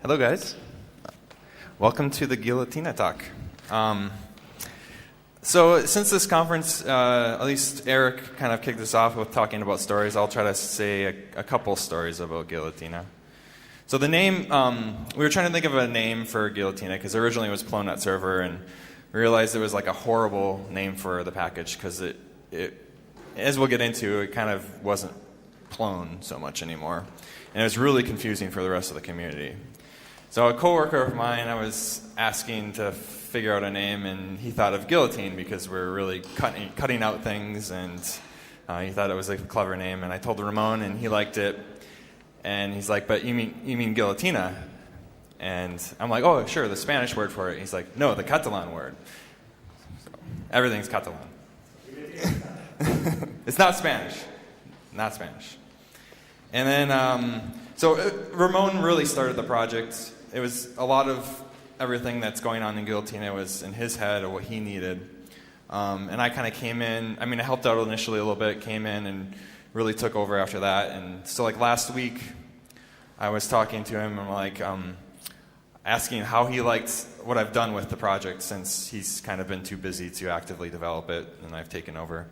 Hello, guys. Welcome to the Guillotina talk. So since this conference, at least Eric kind of kicked us off with talking about stories, I'll try to say a couple stories about Guillotina. So the name, we were trying to think of a name for Guillotina because originally it was Plone server, and we realized it was like a horrible name for the package because it, as we'll get into, it kind of wasn't Plone so much anymore. And it was really confusing for the rest of the community. So a coworker of mine, I was asking to figure out a name, and he thought of guillotine because we're really cutting out things, and he thought it was a clever name. And I told Ramon, and he liked it. And he's like, "But you mean guillotina?" And I'm like, "Oh, sure, the Spanish word for it." He's like, "No, the Catalan word." So everything's Catalan. It's not Spanish. Not Spanish. And then, so Ramon really started the project. It was a lot of everything that's going on in Guillotina was in his head or what he needed. And I kind of came in. I mean, I helped out initially a little bit, came in and really took over after that. And so like last week, I was talking to him and like asking how he liked what I've done with the project since he's kind of been too busy to actively develop it, and I've taken over.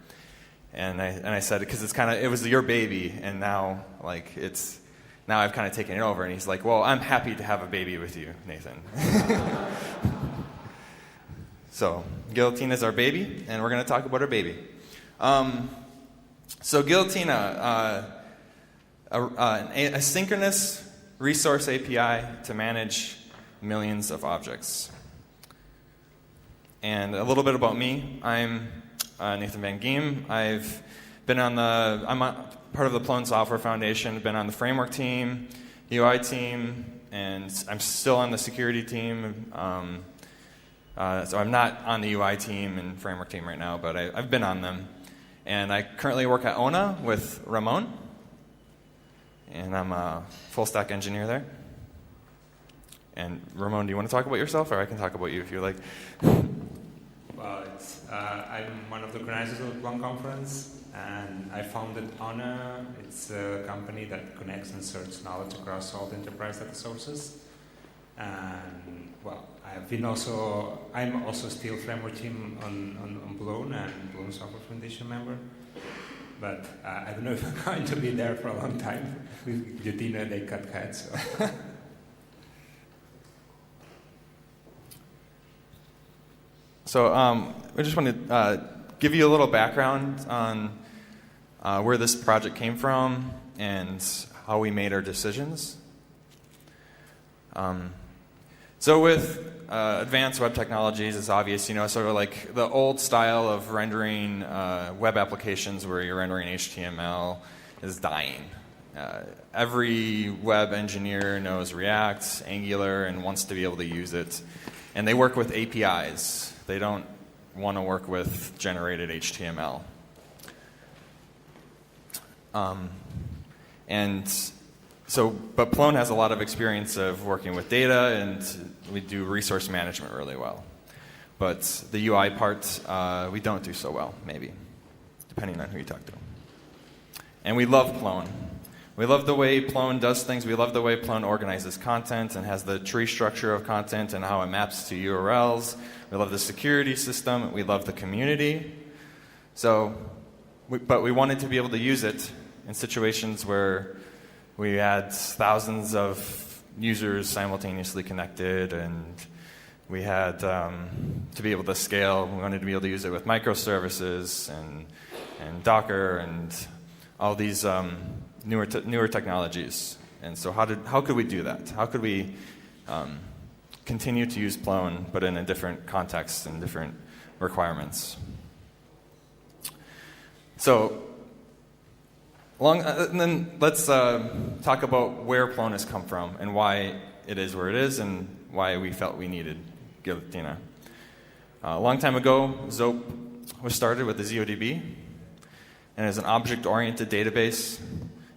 And I said, because it was your baby, and now now I've kind of taken it over. And he's like, "Well, I'm happy to have a baby with you, Nathan." So Guillotina is our baby, and we're going to talk about our baby. So Guillotina, an asynchronous resource API to manage millions of objects. And a little bit about me. I'm Nathan Van Gheem. I'm part of the Plone Software Foundation. Been on the framework team, UI team, and I'm still on the security team. So I'm not on the UI team and framework team right now, but I've been on them. And I currently work at ONA with Ramon, and I'm a full stack engineer there. And Ramon, do you want to talk about yourself, or I can talk about you if you like? Well, I'm one of the organizers of the Plone conference, and I founded ONA. It's a company that connects and serves knowledge across all the enterprise data sources. And well, I'm also still framework team on Plone and Plone Software Foundation member. But I don't know if I'm going to be there for a long time. With Guillotina, they cut heads. So. So we just want to give you a little background on where this project came from and how we made our decisions. So with advanced web technologies, it's obvious, sort of like the old style of rendering web applications where you're rendering HTML is dying. Every web engineer knows React, Angular, and wants to be able to use it. And they work with APIs. They don't want to work with generated HTML. But Plone has a lot of experience of working with data, and we do resource management really well. But the UI part, we don't do so well, maybe, depending on who you talk to. And we love Plone. We love the way Plone does things. We love the way Plone organizes content and has the tree structure of content and how it maps to URLs. We love the security system. We love the community. But we wanted to be able to use it in situations where we had thousands of users simultaneously connected, and we had to be able to scale. We wanted to be able to use it with microservices and Docker and all these newer technologies. And so how could we do that? How could we continue to use Plone, but in a different context and different requirements? So, and then let's talk about where Plone has come from and why it is where it is and why we felt we needed Guillotina. A long time ago, Zope was started with the ZODB, and is an object-oriented database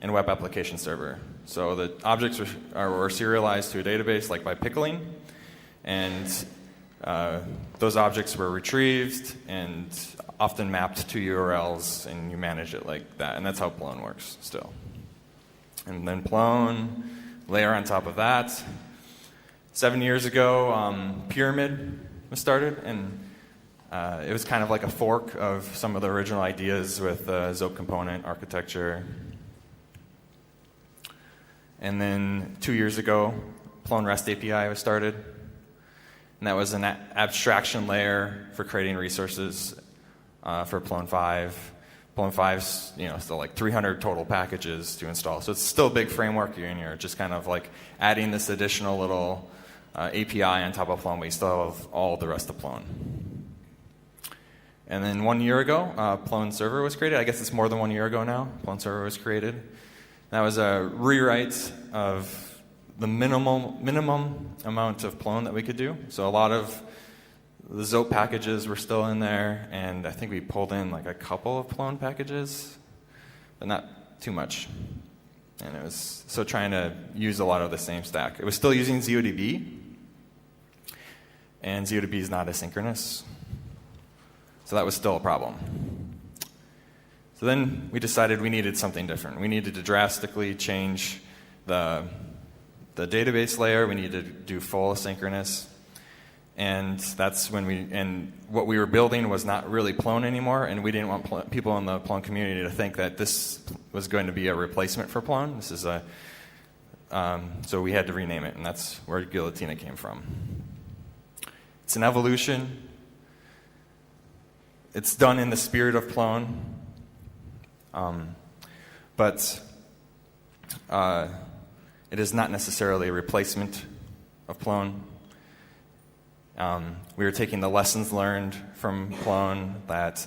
and web application server. So the objects were serialized to a database like by pickling, and those objects were retrieved and often mapped to URLs, and you manage it like that. And that's how Plone works still. And then Plone, layer on top of that, 7 years ago, Pyramid was started, and it was kind of like a fork of some of the original ideas with Zope component architecture. And then 2 years ago, Plone REST API was started, and that was an abstraction layer for creating resources for Plone 5. Plone 5's, still like 300 total packages to install, so it's still a big framework. You're just kind of like adding this additional little API on top of Plone, but you still have all the rest of Plone. And then 1 year ago, Plone Server was created. I guess it's more than 1 year ago now. Plone Server was created. That was a rewrite of the minimum amount of Plone that we could do. So a lot of the Zope packages were still in there, and I think we pulled in like a couple of Plone packages, but not too much. And it was so trying to use a lot of the same stack. It was still using ZODB, and ZODB is not asynchronous. So that was still a problem. So then we decided we needed something different. We needed to drastically change the database layer. We needed to do full asynchronous. And that's when what we were building was not really Plone anymore, and we didn't want people in the Plone community to think that this was going to be a replacement for Plone. This is so we had to rename it, and that's where Guillotina came from. It's an evolution. It's done in the spirit of Plone, but it is not necessarily a replacement of Plone. We were taking the lessons learned from Plone that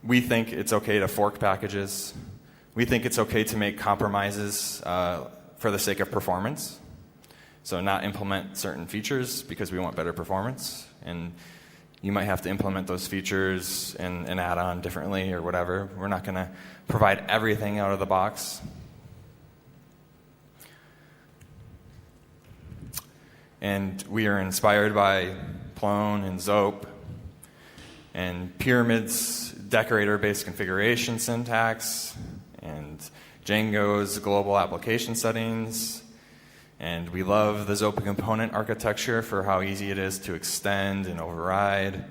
we think it's okay to fork packages. We think it's okay to make compromises for the sake of performance. So not implement certain features because we want better performance. And you might have to implement those features and add on differently or whatever. We're not going to provide everything out of the box. And we are inspired by Plone and Zope and Pyramid's decorator-based configuration syntax and Django's global application settings. And we love the Zope component architecture for how easy it is to extend and override.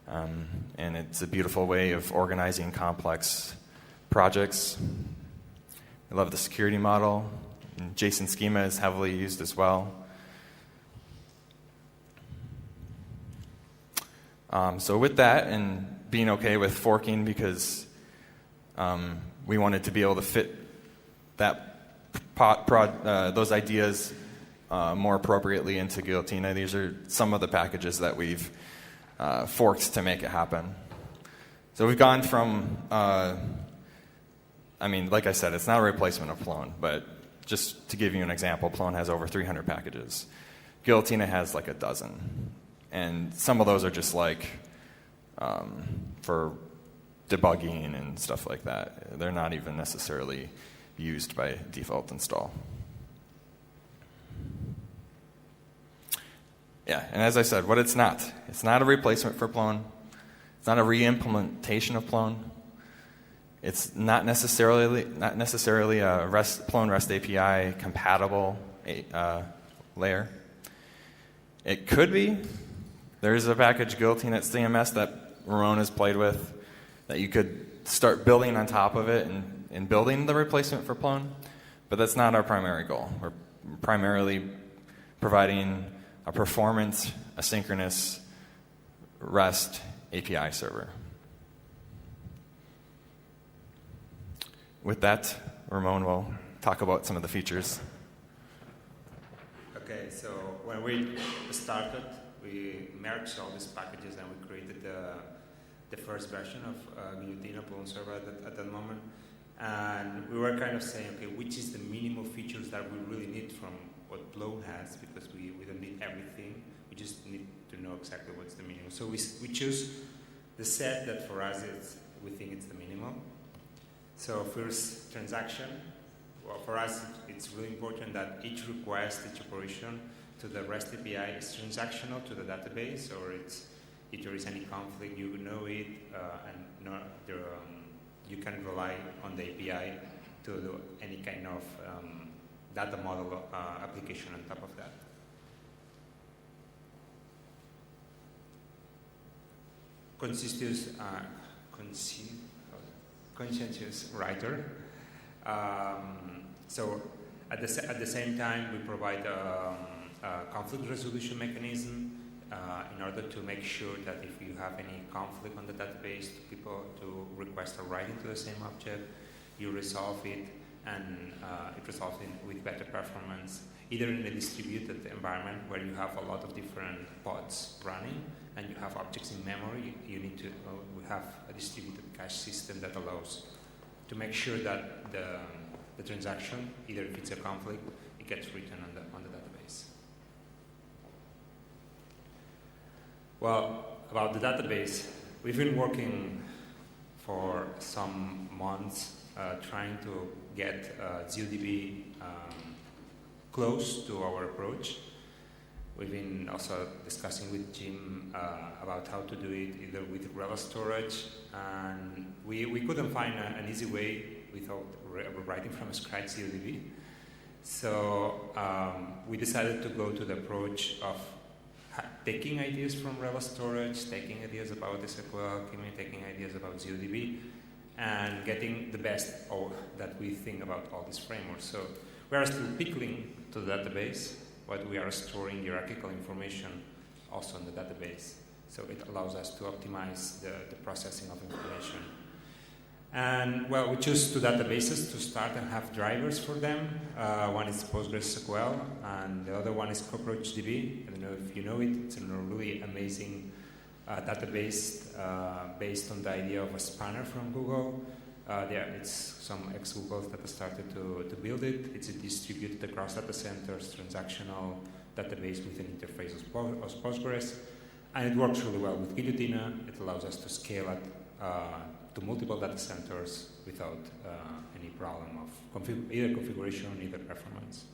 And it's a beautiful way of organizing complex projects. We love the security model. And JSON schema is heavily used as well. So with that, and being okay with forking because we wanted to be able to fit that those ideas more appropriately into Guillotina. These are some of the packages that we've forked to make it happen. So we've gone from, like I said, it's not a replacement of Plone, but just to give you an example, Plone has over 300 packages. Guillotina has like a dozen. And some of those are just like for debugging and stuff like that. They're not even necessarily used by default install. Yeah, and as I said, what it's not a replacement for Plone. It's not a re-implementation of Plone. It's not necessarily a Plone REST API compatible layer. It could be. There's a package, Guillotina CMS, that Ramon has played with, that you could start building on top of it and building the replacement for Plone, but that's not our primary goal. We're primarily providing a performance, asynchronous REST API server. With that, Ramon will talk about some of the features. Okay, so when we started, we merged all these packages and we created the first version of Guillotina Plone Server at that moment. And we were kind of saying, okay, which is the minimal features that we really need from what Plone has, because we don't need everything. We just need to know exactly what's the minimum. So we choose the set that for us we think it's the minimum. So first, transaction. Well, for us, it's really important that each request, each operation to the REST API is transactional to the database, or if there is any conflict, you know it, and you can rely on the API to do any kind of data model application on top of that. Conscientious writer. So at the same time, we provide a conflict resolution mechanism in order to make sure that if you have any conflict on the database, people to request a writing to the same object, you resolve it, and it results with better performance, either in a distributed environment where you have a lot of different pods running and you have objects in memory. You need to we have a distributed cache system that allows to make sure that the transaction, either if it's a conflict, it gets written on the database. Well, about the database, we've been working for some months trying to get ZODB close to our approach. We've been also discussing with Gheem about how to do it, either with rel storage, and we couldn't find an easy way without writing from scratch ZODB. So we decided to go to the approach of taking ideas from rel storage, taking ideas about SQL, taking ideas about ZODB, and getting the best that we think about all these frameworks. So we are still pickling to the database, but we are storing hierarchical information also in the database. So it allows us to optimize the processing of information. And well, we choose two databases to start and have drivers for them. One is PostgreSQL, and the other one is CockroachDB. I don't know if you know it. It's a really amazing database based on the idea of a spanner from Google. It's some ex-Googles that started to build it. It's distributed across data centers, transactional database with an interface of Postgres. And it works really well with Guillotina. It allows us to scale it to multiple data centers without any problem of either configuration or either performance.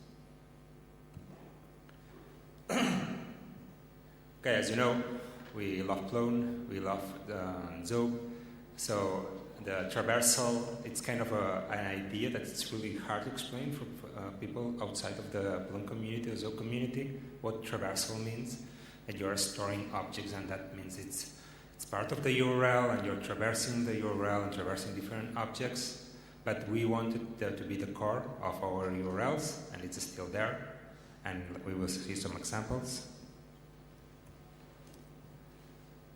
Okay, as you know, we love Plone, we love Zope. So the traversal, it's kind of an idea that it's really hard to explain for people outside of the Plone community or Zope community, what traversal means. And you're storing objects, and that means it's part of the URL, and you're traversing the URL and traversing different objects. But we wanted that to be the core of our URLs, and it's still there. And we will see some examples.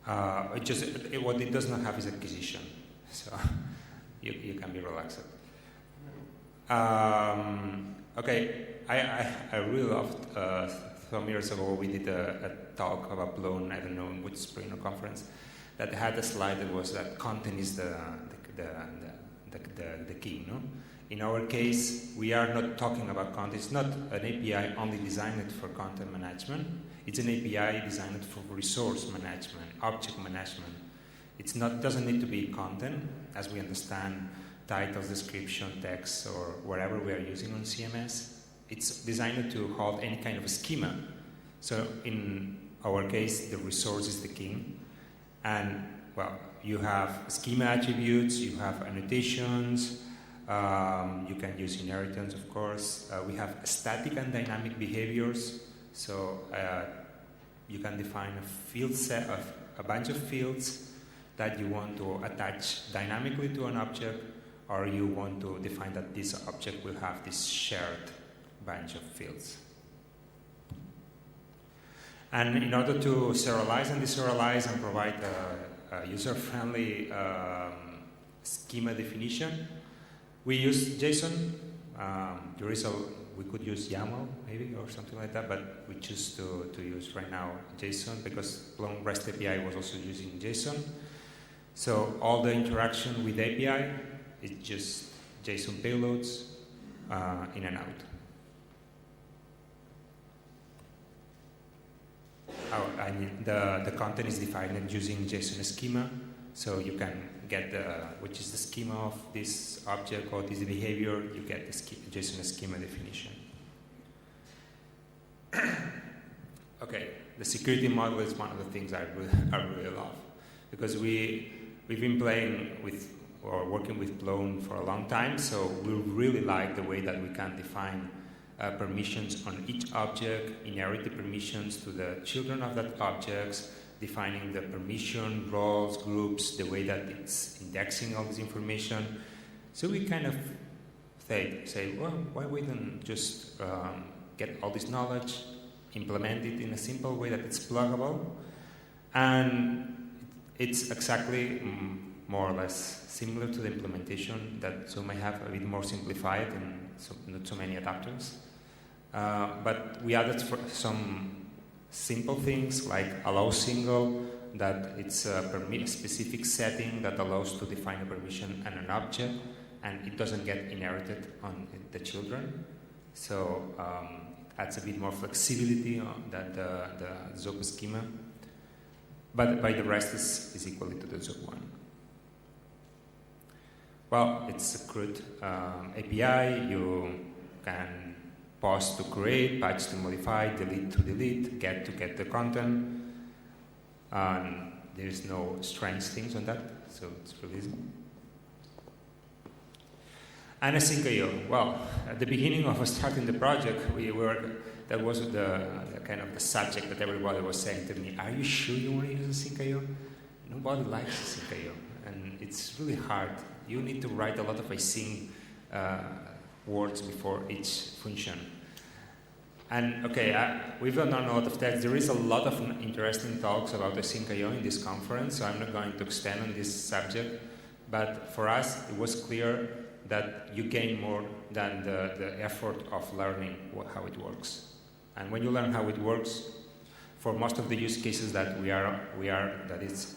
What it does not have is acquisition, so you can be relaxed. Okay, I really loved some years ago we did a talk about Plone, I don't know in which spring or conference, that had a slide that was that content is the key. No? In our case, we are not talking about content. It's not an API only designed for content management. It's an API designed for resource management, object management. It doesn't need to be content, as we understand titles, description, text, or whatever we are using on CMS. It's designed to hold any kind of schema. So in our case, the resource is the king. And, well, you have schema attributes, you have annotations, you can use inheritance, of course. We have static and dynamic behaviors. So you can define a field set of a bunch of fields that you want to attach dynamically to an object, or you want to define that this object will have this shared bunch of fields. And in order to serialize and deserialize and provide a user-friendly schema definition, we use JSON. We could use YAML maybe or something like that, but we choose to use right now JSON because Plone REST API was also using JSON. So all the interaction with API is just JSON payloads in and out. The content is defined using JSON schema, so you can get which is the schema of this object or this behavior. You get the JSON schema definition. Okay, the security model is one of the things I really love because we've been playing with or working with Plone for a long time, so we really like the way that we can define permissions on each object, inherit the permissions to the children of that objects, defining the permission, roles, groups, the way that it's indexing all this information. So we kind of say, well, why we don't just get all this knowledge, implement it in a simple way that it's pluggable, and it's exactly more or less similar to the implementation that some may have a bit more simplified and not so many adapters. But we added some simple things like allow single, that it's a specific setting that allows to define a permission and an object, and it doesn't get inherited on the children. So it adds a bit more flexibility than the ZOP schema. But by the rest is equally to the ZOP one. Well, it's a CRUD API. You can pause to create, patch to modify, delete to delete, get to get the content. There's no strange things on that, so it's really easy. And asyncio. Well, at the beginning of starting the project, that was the kind of the subject that everybody was saying to me, are you sure you want to use asyncio? Nobody likes asyncio, and it's really hard. You need to write a lot of async words before each function. And okay, we've done a lot of text. There is a lot of interesting talks about asyncio in this conference, so I'm not going to extend on this subject. But for us, it was clear that you gain more than the effort of learning how it works. And when you learn how it works, for most of the use cases that that it's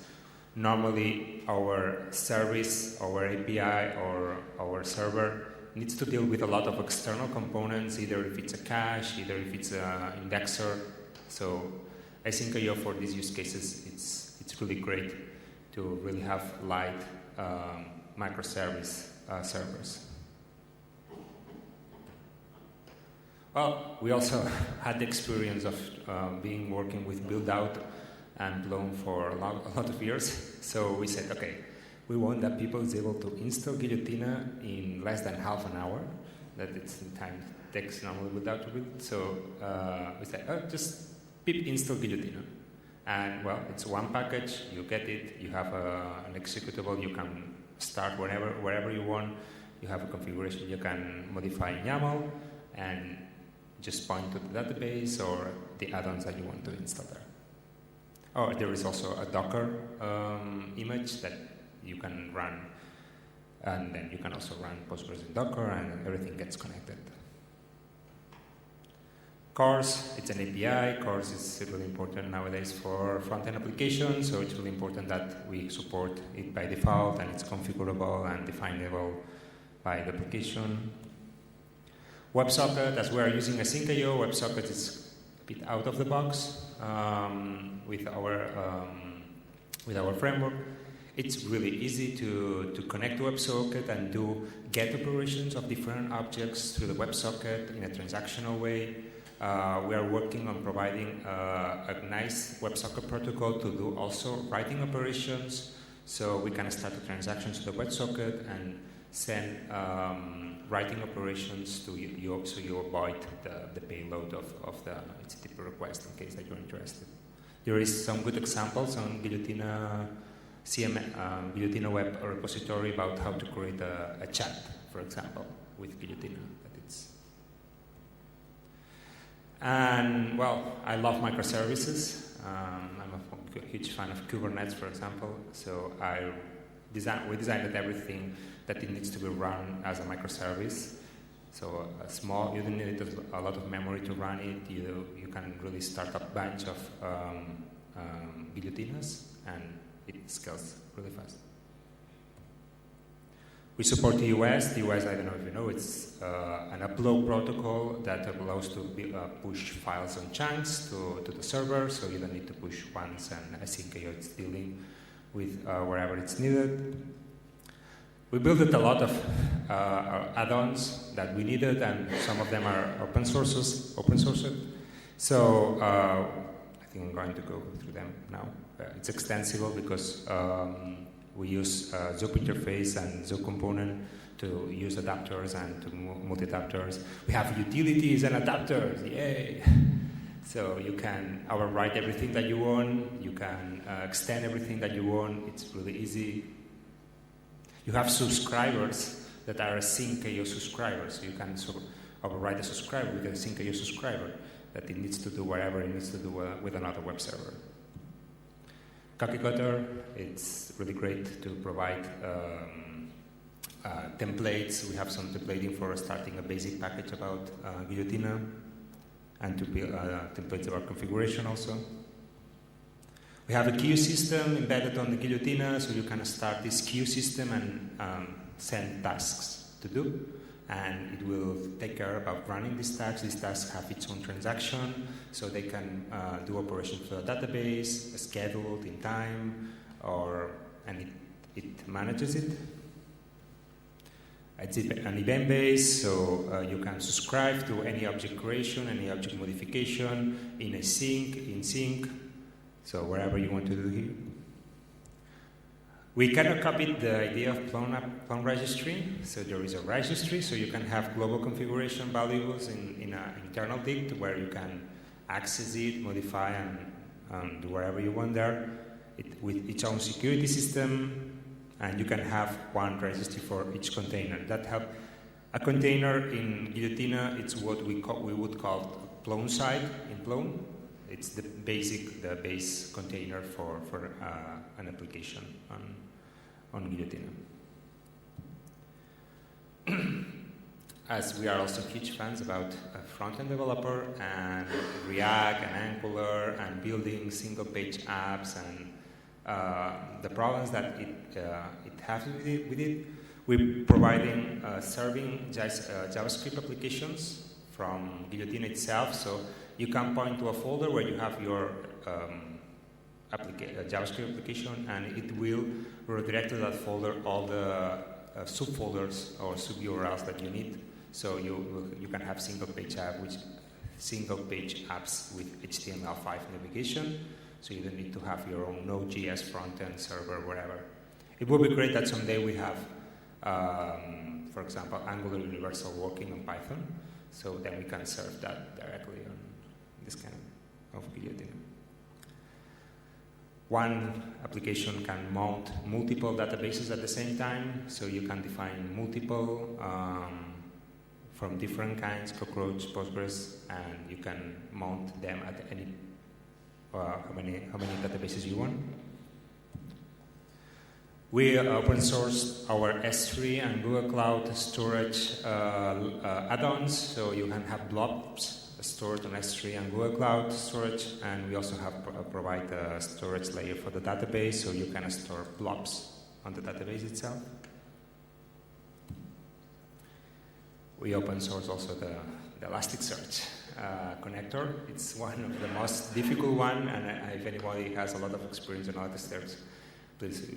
normally our service, our API, or our server needs to deal with a lot of external components, either if it's a cache, either if it's an indexer. So asyncio for these use cases, it's really great to really have light microservice servers. Well, we also had the experience of working with build-out and Plone for a lot of years. So we said, okay, we want that people is able to install Guillotina in less than half an hour. That it's the time it takes normally build-out to build. So we said, just pip install Guillotina. And well, it's one package, you get it, you have an executable, you can start wherever you want. You have a configuration you can modify in YAML and just point to the database or the add-ons that you want to install there. Oh, there is also a Docker image that you can run, and then you can also run Postgres in Docker, and everything gets connected. CORS, it's an API. CORS is really important nowadays for front-end applications, so it's really important that we support it by default, and it's configurable and definable by the application. WebSocket, as we are using asyncio, WebSocket is a bit out of the box with our framework. It's really easy to connect to WebSocket and do get operations of different objects through the WebSocket in a transactional way. We are working on providing a nice WebSocket protocol to do also writing operations, so we can start the transactions to the WebSocket and send writing operations to you, so you avoid the payload of the HTTP request in case that you're interested. There is some good examples on Guillotina Guillotina web repository about how to create a chat, for example, with Guillotina. And well, I love microservices. I'm a huge fan of Kubernetes, for example. So we designed everything that it needs to be run as a microservice. So you don't need a lot of memory to run it. You can really start a bunch of Guillotinas, and it scales really fast. We support TUS. TUS, I don't know if you know, it's an upload protocol that allows to push files on chunks to the server, so you don't need to push once, and asyncio it's dealing with wherever it's needed. We built a lot of add-ons that we needed, and some of them are open sources. So I think I'm going to go through them now. It's extensible because we use ZOP interface and ZOP component to use adapters and to multi-adapters. We have utilities and adapters, yay! So you can overwrite everything that you want. You can extend everything that you want. It's really easy. You have subscribers that are asyncio subscribers. So you can overwrite a subscriber with a asyncio subscriber that it needs to do whatever it needs to do with another web server. Cookie Cutter, it's really great to provide templates. We have some templating for starting a basic package about Guillotina, and to build templates about configuration also. We have a queue system embedded on the Guillotina, so you can start this queue system and send tasks to do, and it will take care about running these tasks. These tasks have its own transaction, so they can do operations for the database, scheduled in time, and it manages it. It's an event-based, so you can subscribe to any object creation, any object modification, in sync, so wherever you want to do here. We kind of copied the idea of Plone registry. So there is a registry, so you can have global configuration valuables in an internal dict where you can access it, modify, and do whatever you want there, with its own security system. And you can have one registry for each container. That help. A container in Guillotina, it's what we would call Plone side in Plone. It's the base container for an application on Guillotina. As we are also huge fans about a front-end developer and React and Angular and building single-page apps and the problems that it has with it, we're providing serving JavaScript applications from Guillotina itself. So you can point to a folder where you have your JavaScript application, and it will redirect to that folder all the subfolders or sub-URLs that you need. So you can have single-page apps with HTML5 navigation. So you don't need to have your own Node.js front-end server, whatever. It would be great that someday we have, for example, Angular Universal working on Python, so then we can serve that directly on this kind of Guillotina. One application can mount multiple databases at the same time, so you can define multiple from different kinds, Cockroach, Postgres, and you can mount them at any how many databases you want. We open sourced our S3 and Google Cloud storage add-ons, so you can have blobs stored on S3 and Google Cloud storage, and we also have provide a storage layer for the database, so you can store blobs on the database itself. We open source also the Elasticsearch connector. It's one of the most difficult one, and if anybody has a lot of experience on Elasticsearch, please,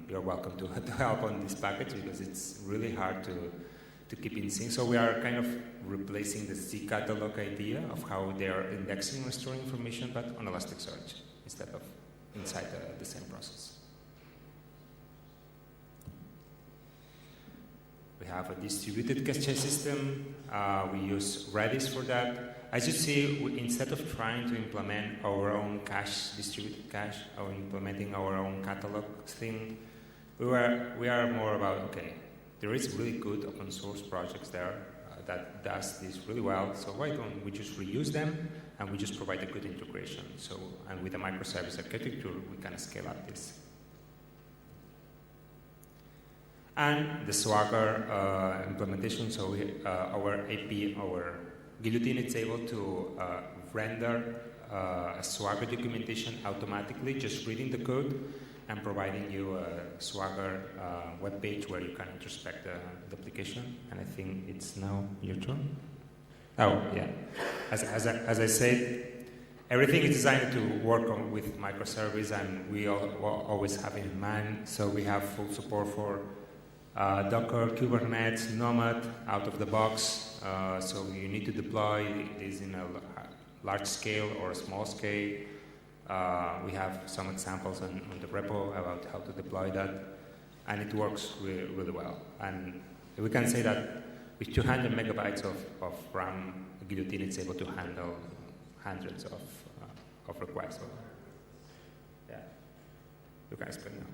you're welcome to help on this package, because it's really hard to keep in sync. So we are kind of replacing the Z catalog idea of how they are indexing and storing information, but on Elasticsearch instead of inside the same process. We have a distributed cache system. We use Redis for that. As you see, instead of trying to implement our own cache, distributed cache, or implementing our own catalog thing, we are more about, okay, there is really good open source projects there that does this really well, so why don't we just reuse them and we just provide a good integration? So, and with a microservice architecture, we can scale up this. And the Swagger implementation, so our AP, our Guillotina is able to render a Swagger documentation automatically, just reading the code and providing you a Swagger web page where you can introspect the application. And I think it's now your turn. Oh, yeah. As I said, everything is designed to work with microservice, and we always have it in mind. So we have full support for Docker, Kubernetes, Nomad, out of the box. So you need to deploy this in a large scale or a small scale. We have some examples on the repo about how to deploy that. and it works really well. And we can say that with 200 megabytes of RAM, Guillotina is able to handle hundreds of requests. So, yeah, you guys can know.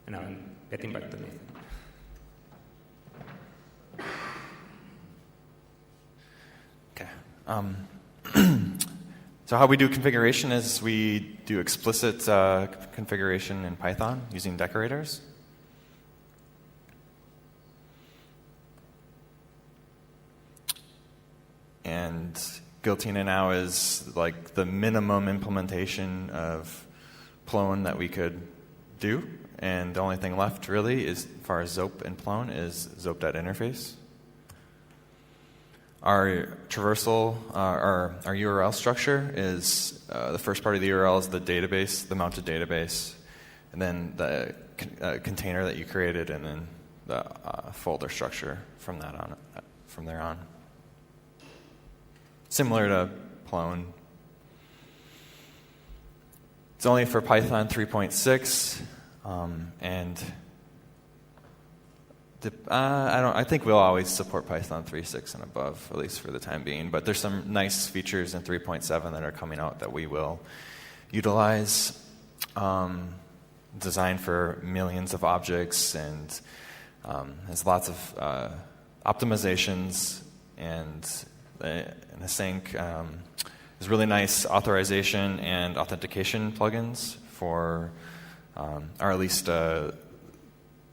And now I'm getting back to Nathan. Okay. So how we do configuration is we do explicit configuration in Python using decorators. And Guillotina now is like the minimum implementation of Plone that we could do. And the only thing left really is, as far as Zope and Plone, is Zope.interface. Our traversal, our URL structure is the first part of the URL is the database, the mounted database, and then the container that you created, and then the folder structure from there on. Similar to Plone. It's only for Python 3.6, and I think we'll always support Python 3.6 and above, at least for the time being. But there's some nice features in 3.7 that are coming out that we will utilize. Designed for millions of objects, and has lots of optimizations, and async. There's really nice authorization and authentication plugins for, or at least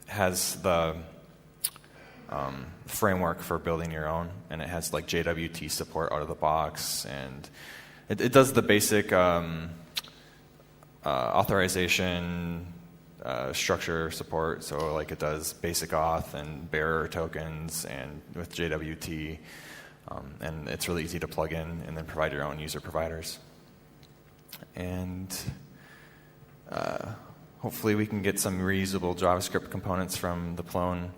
has the framework for building your own, and it has like JWT support out of the box, and it does the basic authorization structure support. So like it does basic auth and bearer tokens, and with JWT, and it's really easy to plug in and then provide your own user providers. And hopefully we can get some reusable JavaScript components from the Plone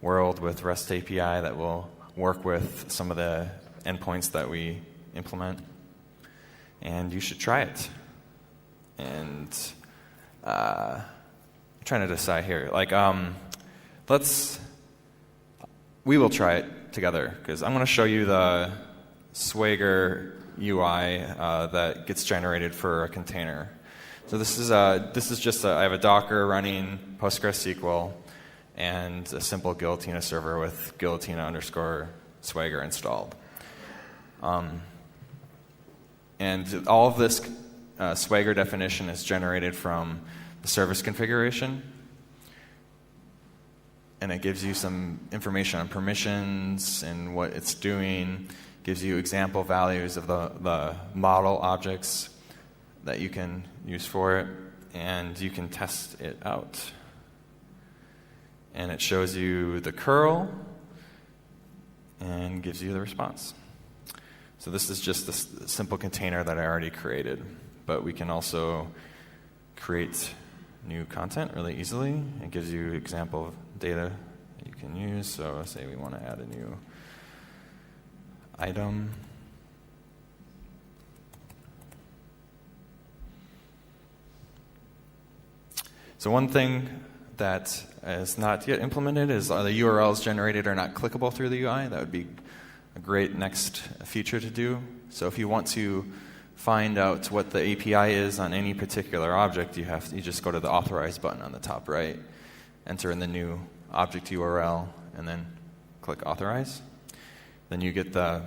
world with REST API that will work with some of the endpoints that we implement. And you should try it. And I'm trying to decide here. Like, we will try it together, because I'm going to show you the Swagger UI that gets generated for a container. So this is just I have a Docker running PostgreSQL and a simple Guillotina server with Guillotina_Swagger installed. And all of this Swagger definition is generated from the service configuration. And it gives you some information on permissions and what it's doing. Gives you example values of the model objects that you can use for it. And you can test it out. And it shows you the curl and gives you the response. So this is just a simple container that I already created. But we can also create new content really easily. It gives you example data that you can use. So say we want to add a new item. So one thing that is not yet implemented is are the URLs generated are not clickable through the UI. That would be a great next feature to do. So if you want to find out what the API is on any particular object, you just go to the authorize button on the top right, enter in the new object URL, and then click authorize. Then you get the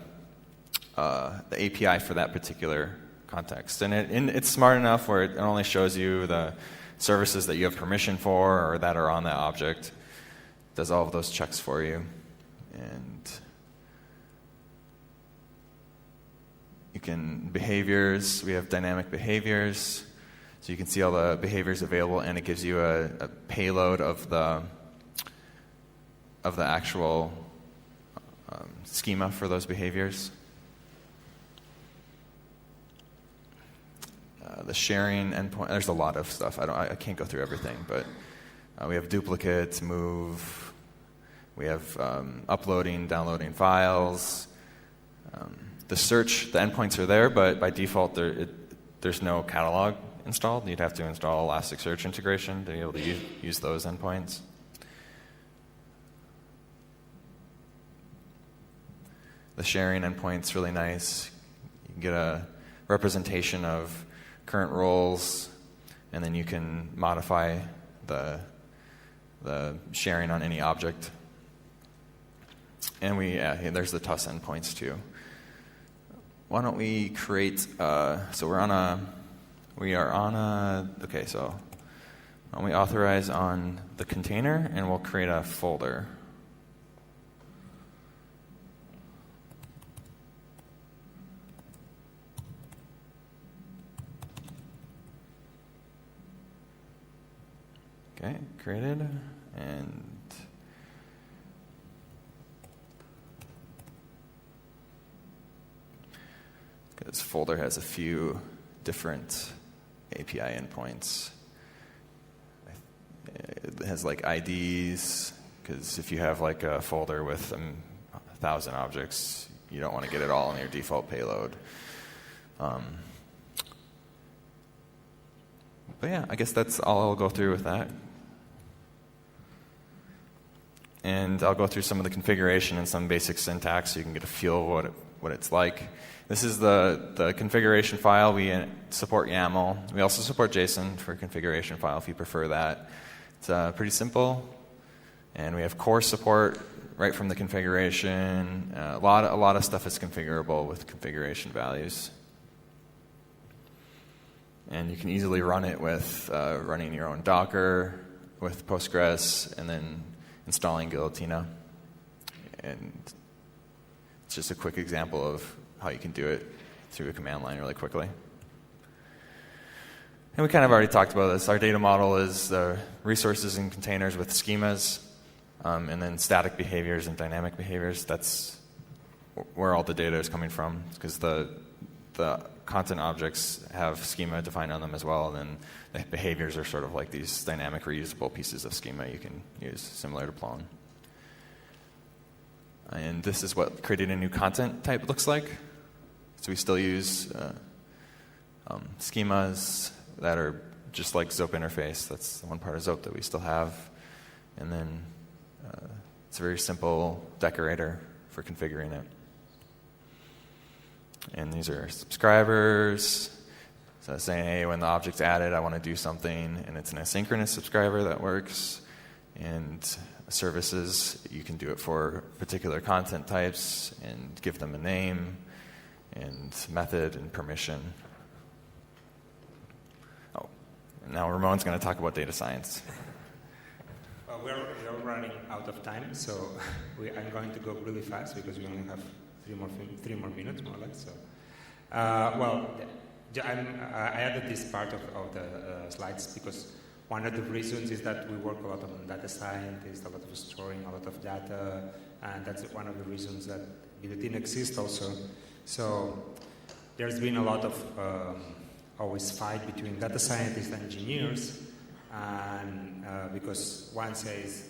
API for that particular context. And it's smart enough where it only shows you the services that you have permission for or that are on that object. It does all of those checks for you. And you can behaviors. We have dynamic behaviors. So you can see all the behaviors available, and it gives you a payload of the actual schema for those behaviors. The sharing endpoint, there's a lot of stuff. I can't go through everything, but we have duplicates, move. We have uploading, downloading files. The search, the endpoints are there, but by default there's no catalog. installed. You'd have to install Elasticsearch integration to be able to use those endpoints. The sharing endpoint's really nice. You can get a representation of current roles, and then you can modify the sharing on any object. And there's the TUS endpoints too. Why don't we create? So so why don't we authorize on the container, and we'll create a folder. Okay, created, and this folder has a few different API endpoints. It has like IDs, because if you have like a folder with 1,000 objects, you don't want to get it all in your default payload. But yeah, I guess that's all I'll go through with that. And I'll go through some of the configuration and some basic syntax so you can get a feel of what it's like. This is the configuration file. We support YAML. We also support JSON for configuration file if you prefer that. It's pretty simple. And we have core support right from the configuration. A lot of stuff is configurable with configuration values. And you can easily run it with running your own Docker with Postgres and then installing Guillotina. And it's just a quick example of how you can do it through a command line really quickly. And we kind of already talked about this. Our data model is resources and containers with schemas, and then static behaviors and dynamic behaviors. That's where all the data is coming from, because the content objects have schema defined on them as well, and then the behaviors are sort of like these dynamic reusable pieces of schema you can use, similar to Plone. And this is what creating a new content type looks like. So we still use schemas that are just like Zope interface. That's the one part of Zope that we still have. And then it's a very simple decorator for configuring it. And these are subscribers. So it's saying, hey, when the object's added, I want to do something. And it's an asynchronous subscriber that works. And services, you can do it for particular content types and give them a name and method and permission. Oh, and now Ramon's going to talk about data science. We're running out of time, so I'm going to go really fast because we only have three more minutes, more or less. So, I added this part of the slides because one of the reasons is that we work a lot on data scientists, a lot of storing, a lot of data, and that's one of the reasons that Guillotina exists also. So there's been a lot of always fight between data scientists and engineers, and because one says,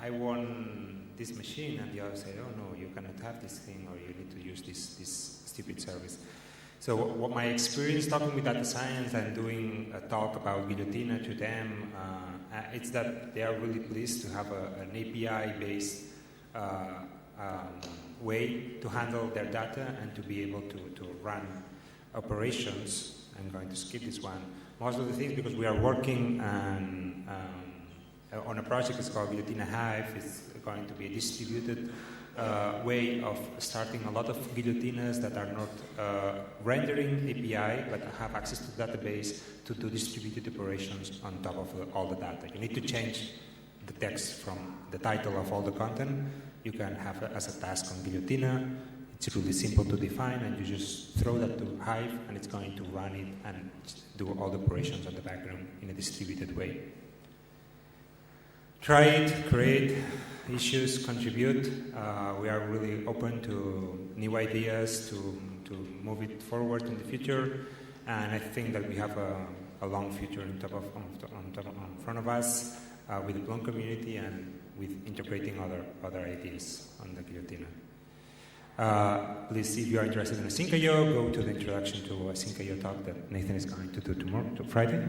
I want this machine, and the other says, oh no, you cannot have this thing, or you need to use this stupid service. So what my experience talking with data science and doing a talk about Guillotina to them, it's that they are really pleased to have an API-based way to handle their data and to be able to run operations. I'm going to skip this one. Most of the things, because we are working on a project that's called Guillotina Hive. It's going to be a distributed way of starting a lot of Guillotinas that are not rendering API, but have access to the database to do distributed operations on top of all the data. You need to change the text from the title of all the content. You can have it as a task on Guillotina. It's really simple to define, and you just throw that to Hive, and it's going to run it and do all the operations on the background in a distributed way. Try it, create issues, contribute. We are really open to new ideas, to move it forward in the future, and I think that we have a long future in front of us with the Plone community and with integrating other ideas on the Guillotina. Please, if you are interested in asyncio, go to the introduction to asyncio talk that Nathan is going to do tomorrow, to Friday.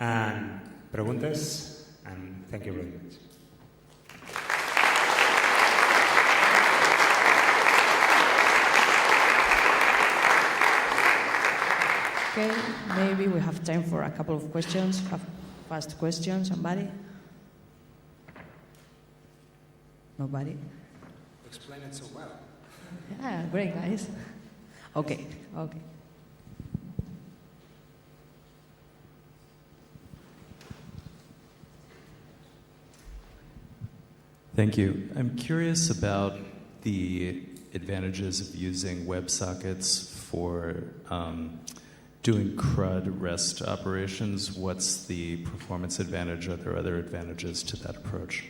And preguntas, and thank you very much. Okay, maybe we have time for a couple of questions. Fast questions, somebody? Nobody? Explain it so well. Yeah, great, guys. Okay. Thank you. I'm curious about the advantages of using WebSockets for doing CRUD REST operations. What's the performance advantage? Are there other advantages to that approach?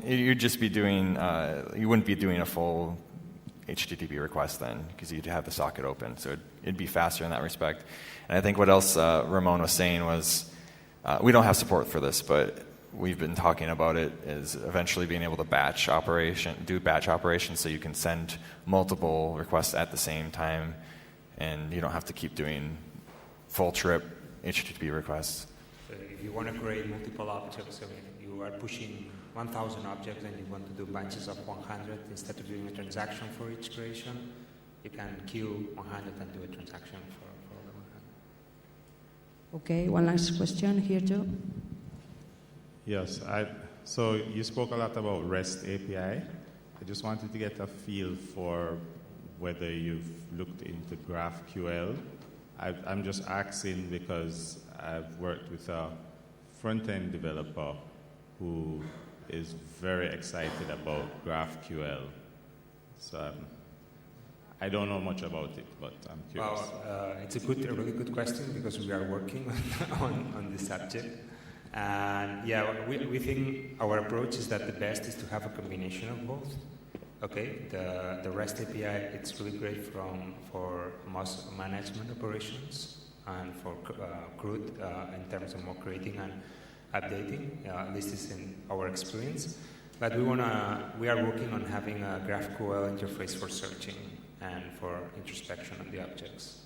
You'd just be doing, you wouldn't be doing a full HTTP request then, because you'd have the socket open. So it'd be faster in that respect. And I think what else Ramon was saying was, we don't have support for this, but we've been talking about it, is eventually being able to do batch operations so you can send multiple requests at the same time, and you don't have to keep doing full trip HTTP requests. So if you want to create multiple objects, I mean, you are pushing 1,000 objects and you want to do batches of 100, instead of doing a transaction for each creation, you can queue 100 and do a transaction for all the 100. Okay, one last question here too. Yes, so you spoke a lot about REST API. I just wanted to get a feel for whether you've looked into GraphQL. I'm just asking because I've worked with a front-end developer who is very excited about GraphQL. So I don't know much about it, but I'm curious. Well, it's a really good question, because we are working on this subject. And yeah, we think our approach is that the best is to have a combination of both. Okay, the REST API, it's really great for most management operations and for CRUD in terms of more creating and updating. At least it's in our experience. But we are working on having a GraphQL interface for searching and for introspection of the objects.